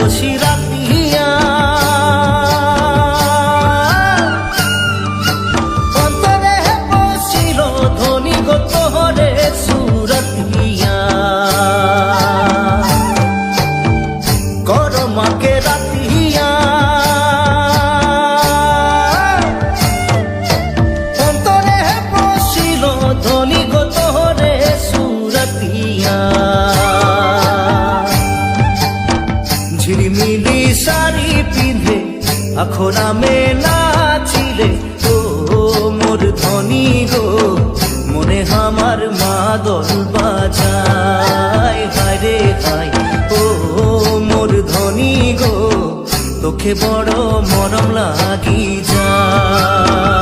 দোষী রাতিয়া অন্তরে বসিল ধনী গো তোহরে সুরতিয়া গরমাকে রাতিয়া অন্তরে বসিল ধনী গো তোহরে সুরতিয়া ঝিলিমিলি শাড়ি পিঁধে আখরামে নাচিলে ও মোর ধনী গো মনে আমার মাদল বাজায় হায় রে হায় ও মোর ধনী গো তোকে বড় মরম লাগি যায়।